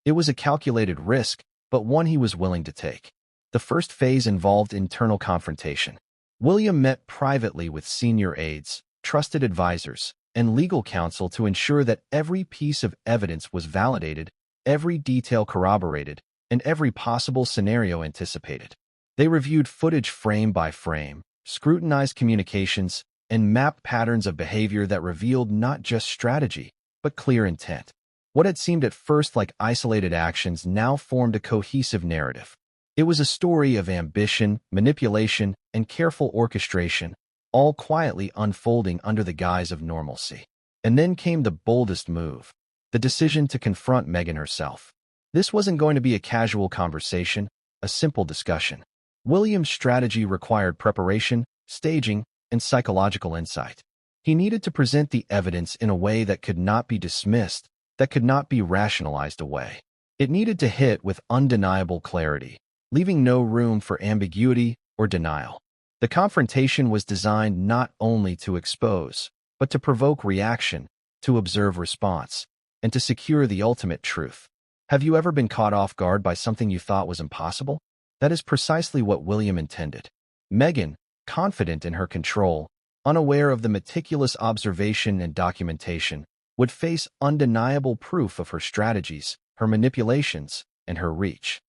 It was a calculated risk, but one he was willing to take. The first phase involved internal confrontation. William met privately with senior aides, trusted advisors, and legal counsel to ensure that every piece of evidence was validated, every detail corroborated, and every possible scenario anticipated. They reviewed footage frame by frame, scrutinized communications, and mapped patterns of behavior that revealed not just strategy, but clear intent. What had seemed at first like isolated actions now formed a cohesive narrative. It was a story of ambition, manipulation, and careful orchestration, all quietly unfolding under the guise of normalcy. And then came the boldest move, the decision to confront Meghan herself. This wasn't going to be a casual conversation, a simple discussion. William's strategy required preparation, staging, and psychological insight. He needed to present the evidence in a way that could not be dismissed, that could not be rationalized away. It needed to hit with undeniable clarity, leaving no room for ambiguity or denial. The confrontation was designed not only to expose, but to provoke reaction, to observe response, and to secure the ultimate truth. Have you ever been caught off guard by something you thought was impossible? That is precisely what William intended. Meghan, confident in her control, unaware of the meticulous observation and documentation, would face undeniable proof of her strategies, her manipulations, and her reach.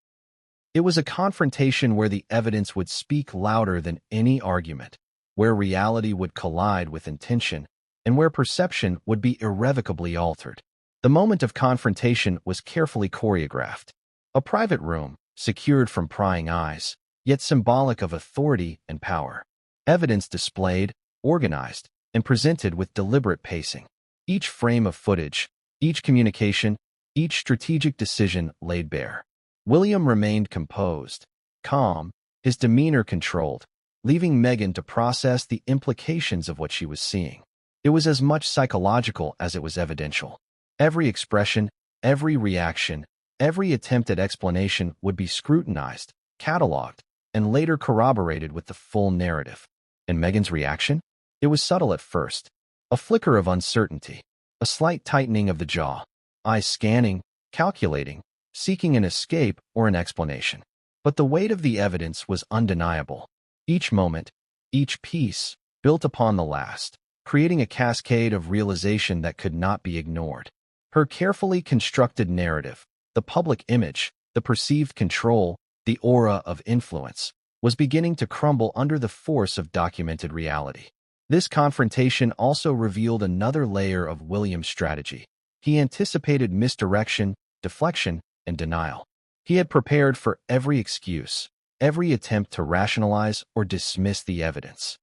It was a confrontation where the evidence would speak louder than any argument, where reality would collide with intention, and where perception would be irrevocably altered. The moment of confrontation was carefully choreographed. A private room, secured from prying eyes, yet symbolic of authority and power. Evidence displayed, organized, and presented with deliberate pacing. Each frame of footage, each communication, each strategic decision laid bare. William remained composed, calm, his demeanor controlled, leaving Meghan to process the implications of what she was seeing. It was as much psychological as it was evidential. Every expression, every reaction, every attempt at explanation would be scrutinized, cataloged, and later corroborated with the full narrative. And Meghan's reaction? It was subtle at first. A flicker of uncertainty, A slight tightening of the jaw, eyes scanning, calculating, seeking an escape or an explanation. But the weight of the evidence was undeniable. Each moment, each piece, built upon the last, creating a cascade of realization that could not be ignored. Her carefully constructed narrative, the public image, the perceived control, the aura of influence, was beginning to crumble under the force of documented reality. This confrontation also revealed another layer of William's strategy. He anticipated misdirection, deflection, and denial. He had prepared for every excuse, every attempt to rationalize or dismiss the evidence.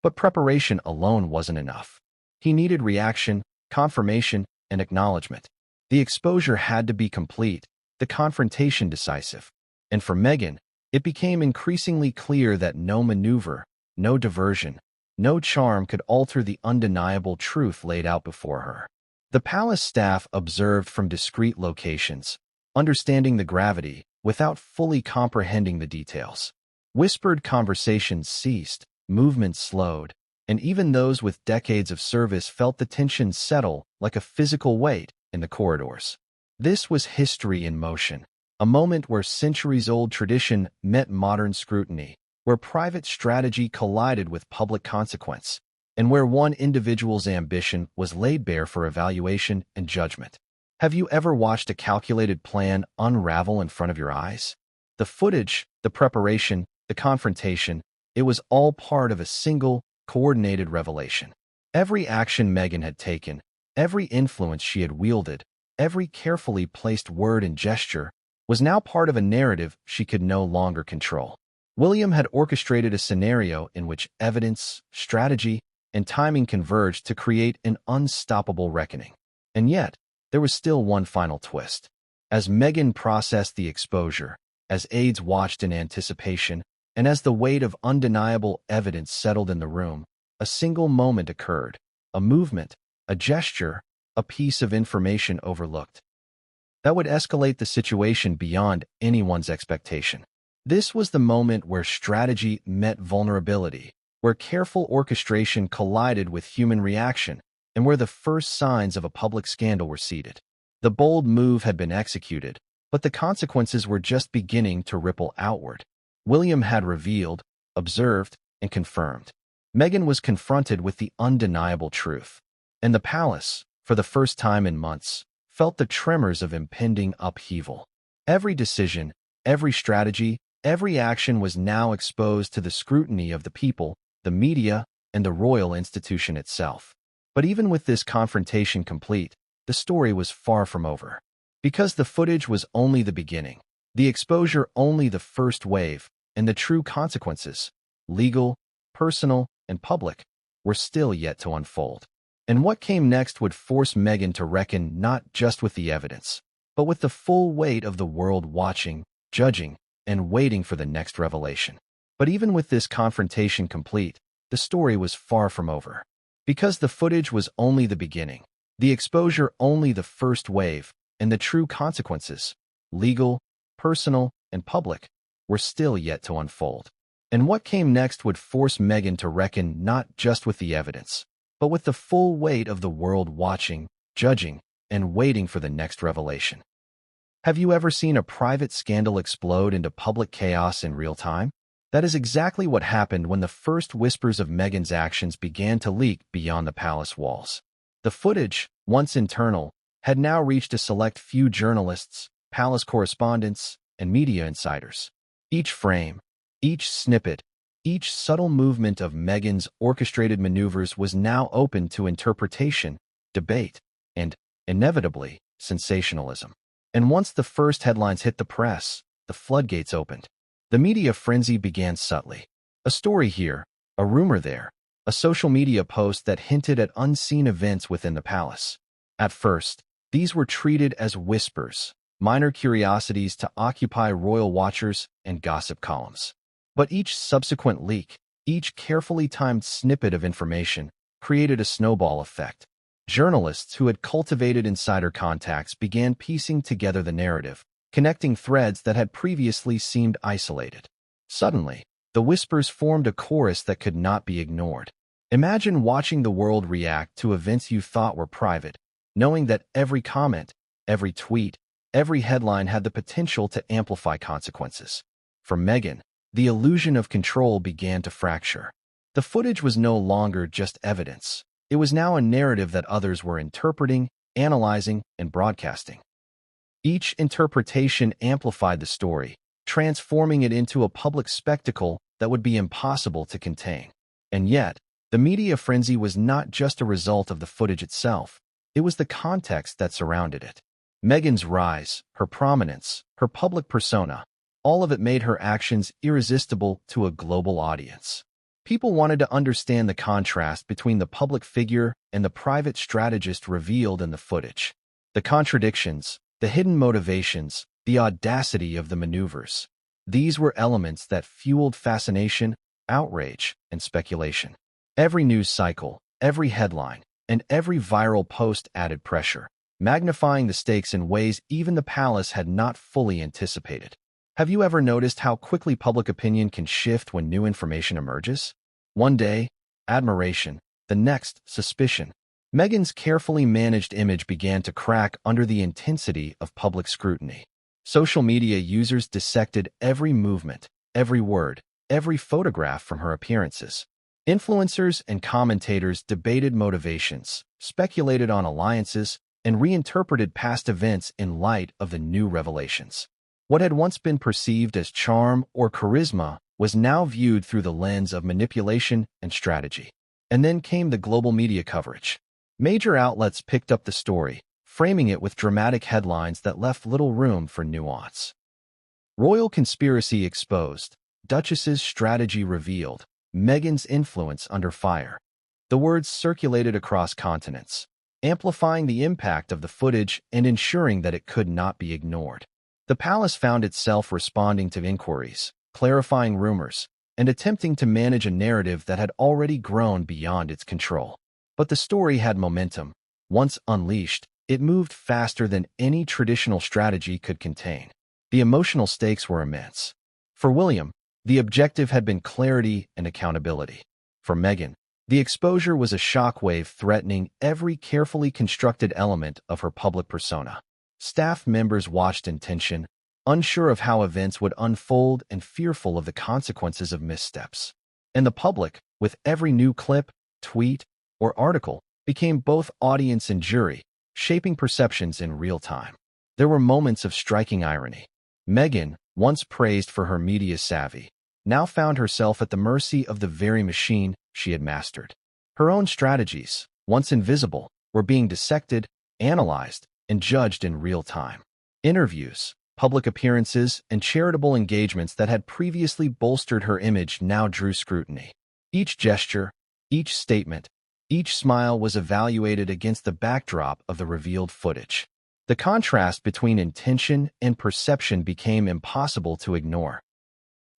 But preparation alone wasn't enough. He needed reaction, confirmation, and acknowledgement. The exposure had to be complete, the confrontation decisive. And for Meghan, it became increasingly clear that no maneuver, no diversion, no charm could alter the undeniable truth laid out before her. The palace staff observed from discreet locations, understanding the gravity without fully comprehending the details. Whispered conversations ceased, movements slowed, and even those with decades of service felt the tension settle like a physical weight in the corridors. This was history in motion, a moment where centuries-old tradition met modern scrutiny, where private strategy collided with public consequence, and where one individual's ambition was laid bare for evaluation and judgment. Have you ever watched a calculated plan unravel in front of your eyes? The footage, the preparation, the confrontation, it was all part of a single, coordinated revelation. Every action Meghan had taken, every influence she had wielded, every carefully placed word and gesture, was now part of a narrative she could no longer control. William had orchestrated a scenario in which evidence, strategy, and timing converged to create an unstoppable reckoning. And yet, there was still one final twist. As Meghan processed the exposure, as aides watched in anticipation, and as the weight of undeniable evidence settled in the room, a single moment occurred, a movement, a gesture, a piece of information overlooked. That would escalate the situation beyond anyone's expectation. This was the moment where strategy met vulnerability, where careful orchestration collided with human reaction, and where the first signs of a public scandal were seeded. The bold move had been executed, but the consequences were just beginning to ripple outward. William had revealed, observed, and confirmed. Meghan was confronted with the undeniable truth, and the palace, for the first time in months, felt the tremors of impending upheaval. Every decision, every strategy, every action was now exposed to the scrutiny of the people, the media, and the royal institution itself. But even with this confrontation complete, the story was far from over. Because the footage was only the beginning, the exposure only the first wave, and the true consequences, legal, personal, and public, were still yet to unfold. And what came next would force Meghan to reckon not just with the evidence, but with the full weight of the world watching, judging, and waiting for the next revelation. But even with this confrontation complete, the story was far from over. Because the footage was only the beginning, the exposure only the first wave, and the true consequences, legal, personal, and public, were still yet to unfold. And what came next would force Meghan to reckon not just with the evidence, but with the full weight of the world watching, judging, and waiting for the next revelation. Have you ever seen a private scandal explode into public chaos in real time? That is exactly what happened when the first whispers of Meghan's actions began to leak beyond the palace walls. The footage, once internal, had now reached a select few journalists, palace correspondents, and media insiders. Each frame, each snippet, each subtle movement of Meghan's orchestrated maneuvers was now open to interpretation, debate, and, inevitably, sensationalism. And once the first headlines hit the press, the floodgates opened. The media frenzy began subtly. A story here, a rumor there, a social media post that hinted at unseen events within the palace. At first, these were treated as whispers, minor curiosities to occupy royal watchers and gossip columns. But each subsequent leak, each carefully timed snippet of information, created a snowball effect. Journalists who had cultivated insider contacts began piecing together the narrative, connecting threads that had previously seemed isolated. Suddenly, the whispers formed a chorus that could not be ignored. Imagine watching the world react to events you thought were private, knowing that every comment, every tweet, every headline had the potential to amplify consequences. For Meghan, the illusion of control began to fracture. The footage was no longer just evidence. It was now a narrative that others were interpreting, analyzing, and broadcasting. Each interpretation amplified the story, transforming it into a public spectacle that would be impossible to contain. And yet, the media frenzy was not just a result of the footage itself. It was the context that surrounded it. Meghan's rise, her prominence, her public persona, all of it made her actions irresistible to a global audience. People wanted to understand the contrast between the public figure and the private strategist revealed in the footage. The contradictions, the hidden motivations, the audacity of the maneuvers. These were elements that fueled fascination, outrage, and speculation. Every news cycle, every headline, and every viral post added pressure, magnifying the stakes in ways even the palace had not fully anticipated. Have you ever noticed how quickly public opinion can shift when new information emerges? One day, admiration, the next, suspicion. Meghan's carefully managed image began to crack under the intensity of public scrutiny. Social media users dissected every movement, every word, every photograph from her appearances. Influencers and commentators debated motivations, speculated on alliances, and reinterpreted past events in light of the new revelations. What had once been perceived as charm or charisma was now viewed through the lens of manipulation and strategy. And then came the global media coverage. Major outlets picked up the story, framing it with dramatic headlines that left little room for nuance. Royal conspiracy exposed, Duchess's strategy revealed, Meghan's influence under fire. The words circulated across continents, amplifying the impact of the footage and ensuring that it could not be ignored. The palace found itself responding to inquiries, clarifying rumors, and attempting to manage a narrative that had already grown beyond its control. But the story had momentum. Once unleashed, it moved faster than any traditional strategy could contain. The emotional stakes were immense. For William, the objective had been clarity and accountability. For Meghan, the exposure was a shockwave threatening every carefully constructed element of her public persona. Staff members watched in tension, unsure of how events would unfold and fearful of the consequences of missteps. And the public, with every new clip, tweet, or article, became both audience and jury, shaping perceptions in real time. There were moments of striking irony. Meghan, once praised for her media savvy, now found herself at the mercy of the very machine she had mastered. Her own strategies, once invisible, were being dissected, analyzed, and judged in real time. Interviews, public appearances, and charitable engagements that had previously bolstered her image now drew scrutiny. Each gesture, each statement, each smile was evaluated against the backdrop of the revealed footage. The contrast between intention and perception became impossible to ignore.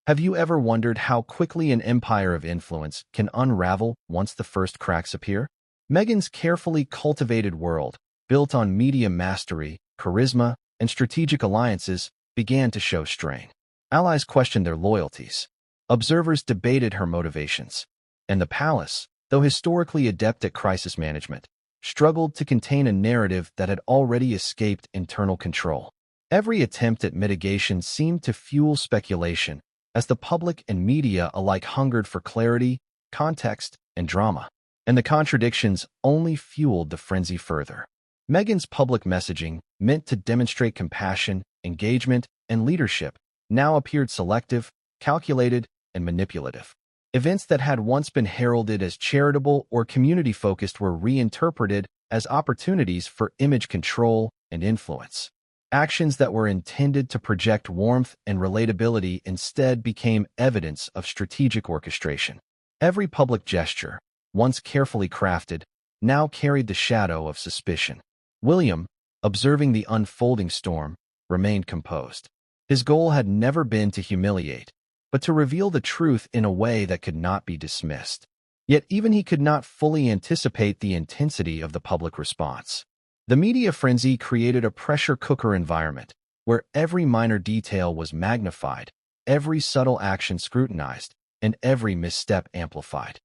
Have you ever wondered how quickly an empire of influence can unravel once the first cracks appear? Meghan's carefully cultivated world, built on media mastery, charisma, and strategic alliances, began to show strain. Allies questioned their loyalties. Observers debated her motivations. And the palace, though historically adept at crisis management, struggled to contain a narrative that had already escaped internal control. Every attempt at mitigation seemed to fuel speculation, as the public and media alike hungered for clarity, context, and drama. And the contradictions only fueled the frenzy further. Meghan's public messaging, meant to demonstrate compassion, engagement, and leadership, now appeared selective, calculated, and manipulative. Events that had once been heralded as charitable or community-focused were reinterpreted as opportunities for image control and influence. Actions that were intended to project warmth and relatability instead became evidence of strategic orchestration. Every public gesture, once carefully crafted, now carried the shadow of suspicion. William, observing the unfolding storm, remained composed. His goal had never been to humiliate, but to reveal the truth in a way that could not be dismissed. Yet even he could not fully anticipate the intensity of the public response. The media frenzy created a pressure cooker environment, where every minor detail was magnified, every subtle action scrutinized, and every misstep amplified.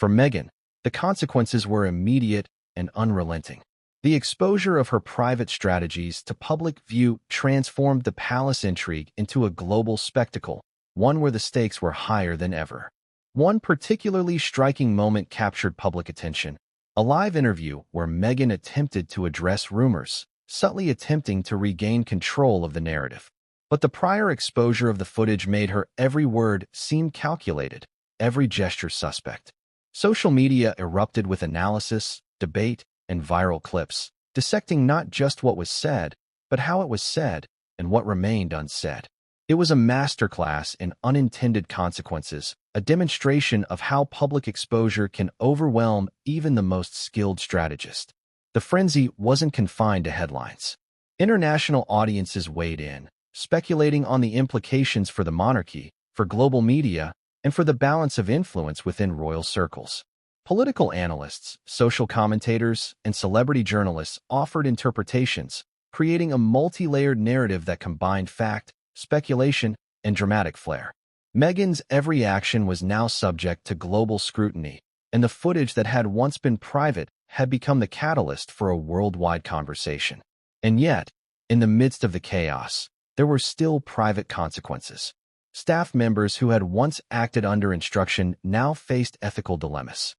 For Meghan, the consequences were immediate and unrelenting. The exposure of her private strategies to public view transformed the palace intrigue into a global spectacle, one where the stakes were higher than ever. One particularly striking moment captured public attention: a live interview where Meghan attempted to address rumors, subtly attempting to regain control of the narrative. But the prior exposure of the footage made her every word seem calculated, every gesture suspect. Social media erupted with analysis, debate, and viral clips, dissecting not just what was said, but how it was said and what remained unsaid. It was a masterclass in unintended consequences, a demonstration of how public exposure can overwhelm even the most skilled strategist. The frenzy wasn't confined to headlines. International audiences weighed in, speculating on the implications for the monarchy, for global media, and for the balance of influence within royal circles. Political analysts, social commentators, and celebrity journalists offered interpretations, creating a multi-layered narrative that combined fact, speculation, and dramatic flair. Meghan's every action was now subject to global scrutiny, and the footage that had once been private had become the catalyst for a worldwide conversation. And yet, in the midst of the chaos, there were still private consequences. Staff members who had once acted under instruction now faced ethical dilemmas.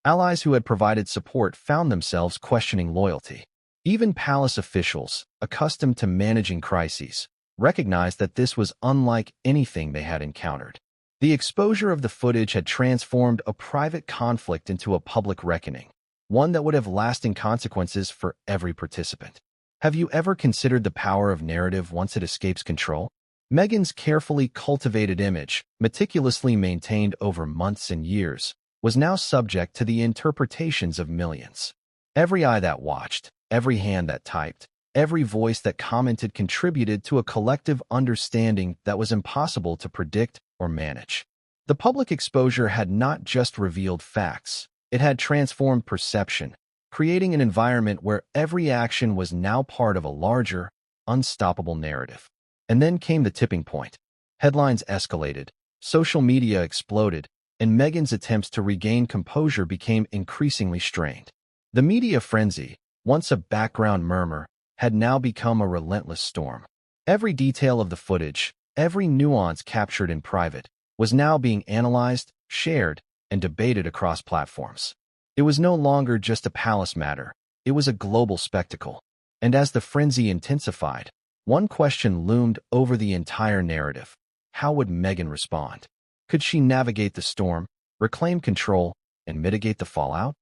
Allies who had provided support found themselves questioning loyalty. Even palace officials, accustomed to managing crises, recognized that this was unlike anything they had encountered. The exposure of the footage had transformed a private conflict into a public reckoning, one that would have lasting consequences for every participant. Have you ever considered the power of narrative once it escapes control? Meghan's carefully cultivated image, meticulously maintained over months and years, was now subject to the interpretations of millions. Every eye that watched, every hand that typed, every voice that commented contributed to a collective understanding that was impossible to predict or manage. The public exposure had not just revealed facts, it had transformed perception, creating an environment where every action was now part of a larger, unstoppable narrative. And then came the tipping point. Headlines escalated, social media exploded, and Meghan's attempts to regain composure became increasingly strained. The media frenzy, once a background murmur, had now become a relentless storm. Every detail of the footage, every nuance captured in private, was now being analyzed, shared, and debated across platforms. It was no longer just a palace matter, it was a global spectacle. And as the frenzy intensified, one question loomed over the entire narrative: how would Meghan respond? Could she navigate the storm, reclaim control, and mitigate the fallout?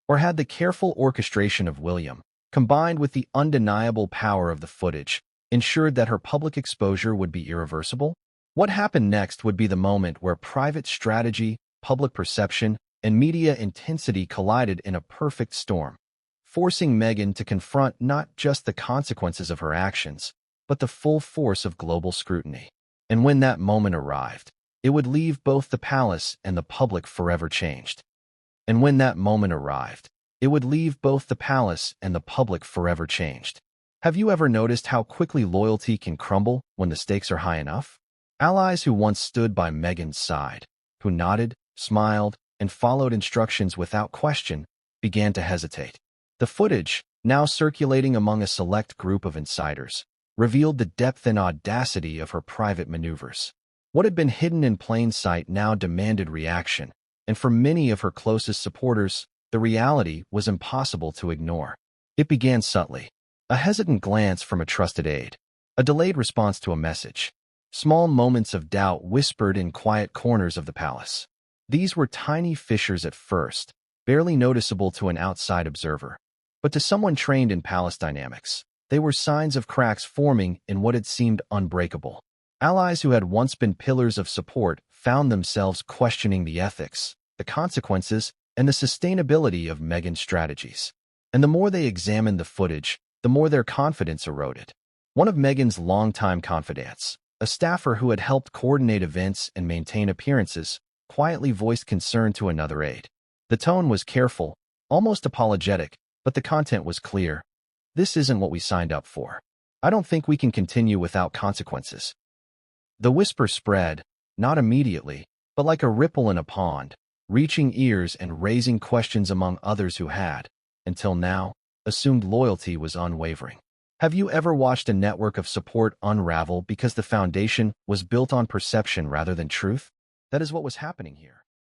Or had the careful orchestration of William, combined with the undeniable power of the footage, ensured that her public exposure would be irreversible? What happened next would be the moment where private strategy, public perception, and media intensity collided in a perfect storm, forcing Meghan to confront not just the consequences of her actions, but the full force of global scrutiny. And when that moment arrived, it would leave both the palace and the public forever changed. And when that moment arrived, it would leave both the palace and the public forever changed. Have you ever noticed how quickly loyalty can crumble when the stakes are high enough? Allies who once stood by Meghan's side, who nodded, smiled, and followed instructions without question, began to hesitate. The footage, now circulating among a select group of insiders, revealed the depth and audacity of her private maneuvers. What had been hidden in plain sight now demanded reaction, and for many of her closest supporters, the reality was impossible to ignore. It began subtly: a hesitant glance from a trusted aide, a delayed response to a message, small moments of doubt whispered in quiet corners of the palace. These were tiny fissures at first, barely noticeable to an outside observer. But to someone trained in palace dynamics, they were signs of cracks forming in what had seemed unbreakable. Allies who had once been pillars of support found themselves questioning the ethics, the consequences, and the sustainability of Meghan's strategies. And the more they examined the footage, the more their confidence eroded. One of Meghan's longtime confidants, a staffer who had helped coordinate events and maintain appearances, quietly voiced concern to another aide. The tone was careful, almost apologetic, but the content was clear. This isn't what we signed up for. I don't think we can continue without consequences. The whisper spread, not immediately, but like a ripple in a pond, reaching ears and raising questions among others who had, until now, assumed loyalty was unwavering. Have you ever watched a network of support unravel because the foundation was built on perception rather than truth? That is what was happening here.